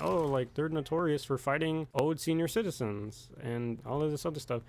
oh, like they're notorious for fighting old senior citizens and all of this other stuff.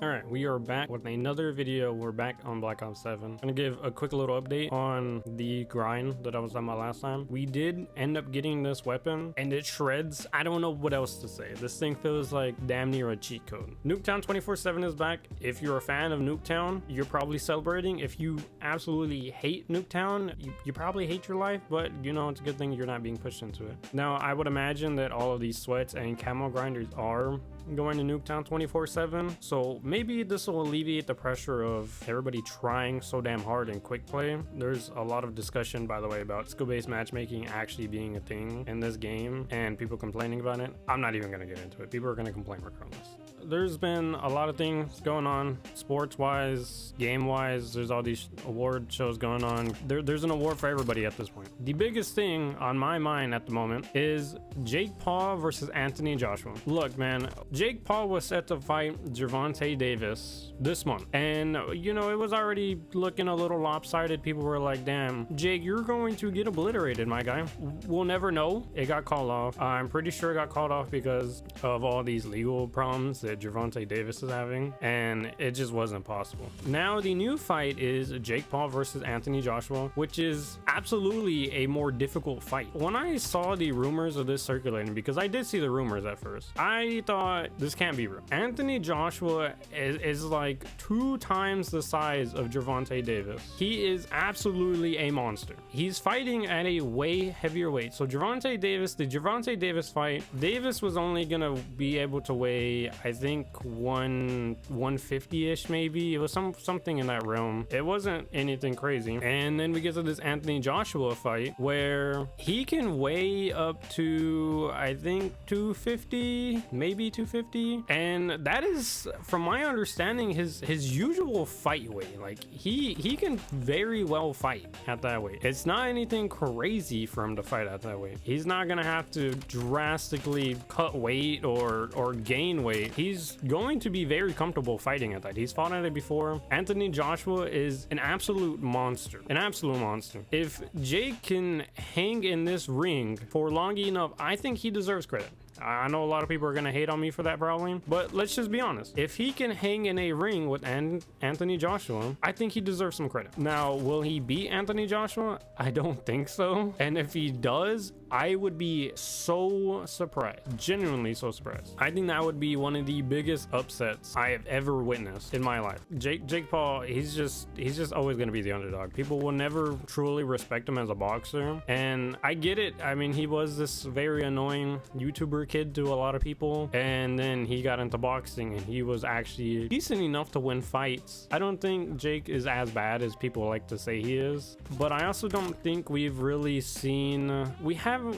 Alright, we are back with another video. We're back on Black Ops 7. I'm gonna give a quick little update on the grind that I was talking about last time. We did end up getting this weapon and it shreds. I don't know what else to say. This thing feels like damn near a cheat code. Nuketown 24/7 is back. If you're a fan of Nuketown, you're probably celebrating. If you absolutely hate Nuketown, you probably hate your life, but you know, it's a good thing you're not being pushed into it. Now, I would imagine that all of these sweats and camo grinders are going to Nuketown 24/7, so maybe this will alleviate the pressure of everybody trying so damn hard in quick play. There's a lot of discussion, by the way, about skill-based matchmaking actually being a thing in this game and people complaining about it. I'm not even gonna get into it. People are gonna complain regardless. There's been a lot of things going on sports-wise, game-wise. There's all these award shows going on. There's an award for everybody at this point. The biggest thing on my mind at the moment is Jake Paul versus Anthony Joshua. Look, man, Jake Paul was set to fight Gervonta Davis this month, and you know, it was already looking a little lopsided. People were like, damn, Jake, you're going to get obliterated, my guy. We'll never know. It got called off. I'm pretty sure it got called off because of all these legal problems that Gervonta Davis is having, and it just wasn't possible. Now the new fight is Jake Paul versus Anthony Joshua, which is absolutely a more difficult fight. When I saw the rumors of this circulating, because I did see the rumors at first, I thought this can't be real. Anthony Joshua is like 2 times the size of Gervonta Davis. He is absolutely a monster. He's fighting at a way heavier weight. So Gervonta Davis, the Gervonta Davis fight, Davis was only gonna be able to weigh, I think 150-ish maybe. It was something in that realm. It wasn't anything crazy. And then we get to this Anthony Joshua fight where he can weigh up to, I think, 250, maybe 250, and that is, from my understanding, his usual fight weight. Like he can very well fight at that weight. It's not anything crazy for him to fight at that weight. He's not gonna have to drastically cut weight or gain weight. He's going to be very comfortable fighting at that. He's fought at it before. Anthony Joshua is an absolute monster. An absolute monster. If Jake can hang in this ring for long enough, I think he deserves credit. I know a lot of people are going to hate on me for that probably, but let's just be honest. If he can hang in a ring with Anthony Joshua, I think he deserves some credit. Now, will he beat Anthony Joshua? I don't think so. And if he does, I would be so surprised. Genuinely so surprised. I think that would be one of the biggest upsets I have ever witnessed in my life. Jake Paul, he's just always going to be the underdog. People will never truly respect him as a boxer. And I get it. I mean, he was this very annoying YouTuber kid to a lot of people, and then he got into boxing and he was actually decent enough to win fights. I don't think Jake is as bad as people like to say he is, but I also don't think we've really seen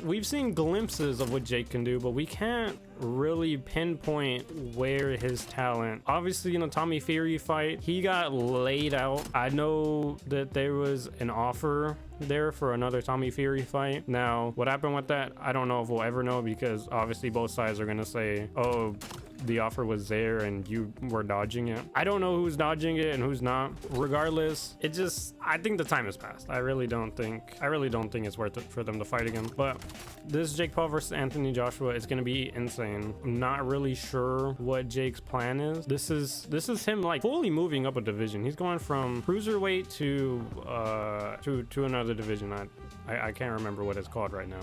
we've seen glimpses of what Jake can do, but we can't really pinpoint where his talent. Obviously in the Tommy Fury fight, he got laid out. I know that there was an offer there for another Tommy Fury fight. Now, what happened with that, I don't know if we'll ever know, because obviously both sides are gonna say, oh, the offer was there and you were dodging it. I don't know who's dodging it and who's not. Regardless, I think the time has passed. I really don't think it's worth it for them to fight again. But this Jake Paul versus Anthony Joshua is going to be insane. I'm not really sure what Jake's plan is. This is him like fully moving up a division. He's going from cruiserweight to another division. I can't remember what it's called right now.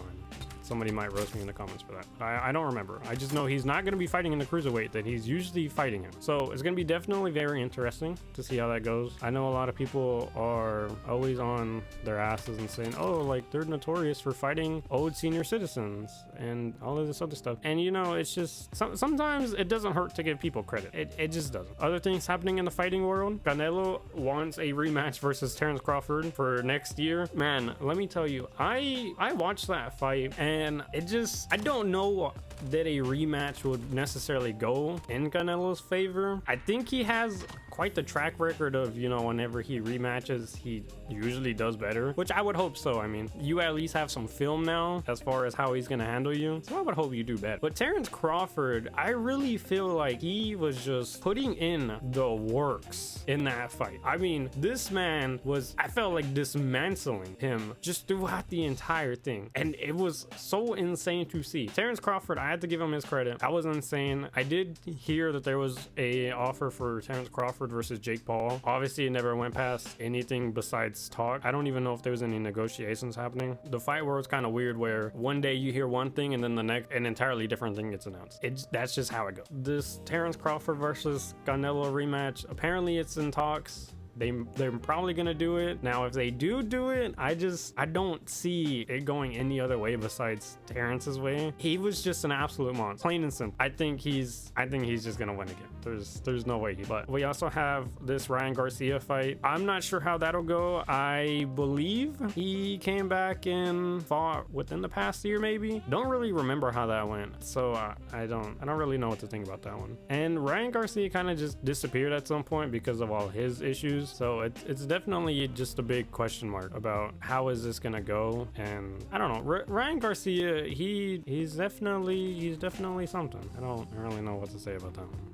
Somebody might roast me in the comments for that. I don't remember. I just know he's not going to be fighting in the cruiserweight that he's usually fighting in. So it's going to be definitely very interesting to see how that goes. I know a lot of people are always on their asses and saying, oh, like they're notorious for fighting old senior citizens and all of this other stuff. And you know, it's just sometimes it doesn't hurt to give people credit. It just doesn't. Other things happening in the fighting world. Canelo wants a rematch versus Terrence Crawford for next year. Man, let me tell you, I watched that fight and I don't know that a rematch would necessarily go in Canelo's favor. I think he has quite the track record of, you know, whenever he rematches, he usually does better, which I would hope so. I mean, you at least have some film now as far as how he's gonna handle you, so I would hope you do better. But Terence Crawford, I really feel like he was just putting in the works in that fight. I mean, this man was, I felt like, dismantling him just throughout the entire thing, and it was so insane to see. Terence Crawford, I had to give him his credit. That was insane. I did hear that there was a offer for Terence Crawford versus Jake Paul. Obviously, it never went past anything besides talk. I don't even know if there was any negotiations happening. The fight world is kind of weird, where one day you hear one thing and then the next an entirely different thing gets announced. That's just how it goes. This Terence Crawford versus Canelo rematch, apparently it's in talks. They're probably gonna do it. Now, if they do it, I don't see it going any other way besides Terrence's way. He was just an absolute monster, plain and simple. I think he's just gonna win again. There's no way. But we also have this Ryan Garcia fight. I'm not sure how that'll go. I believe he came back and fought within the past year, maybe. Don't really remember how that went, so I don't really know what to think about that one. And Ryan Garcia kind of just disappeared at some point because of all his issues. So it's definitely just a big question mark about how is this gonna go. And I don't know, Ryan Garcia, he's definitely something. I don't really know what to say about that one.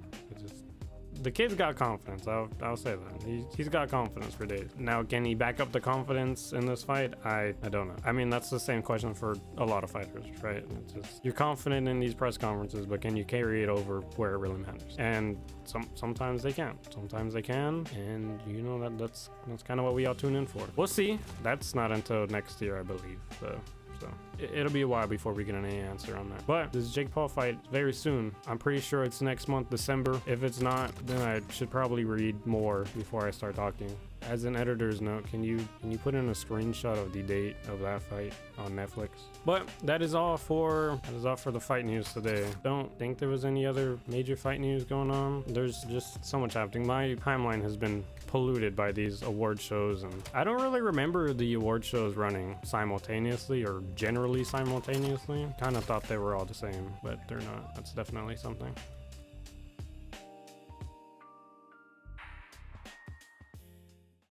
The kid's got confidence. I'll say that. He's got confidence for days. Now, can he back up the confidence in this fight? I don't know. I mean, that's the same question for a lot of fighters, right? It's just, you're confident in these press conferences, but can you carry it over where it really matters? And sometimes they can. Sometimes they can, and you know that's kind of what we all tune in for. We'll see. That's not until next year, I believe. So it'll be a while before we get any answer on that. But this Jake Paul fight very soon. I'm pretty sure it's next month, December. If it's not, then I should probably read more before I start talking. As an editor's note, can you put in a screenshot of the date of that fight on Netflix? But that is all for the fight news today. Don't think there was any other major fight news going on. There's just so much happening. My timeline has been polluted by these award shows, and I don't really remember the award shows running simultaneously or generally simultaneously. Kind of thought they were all the same, but they're not. That's definitely something.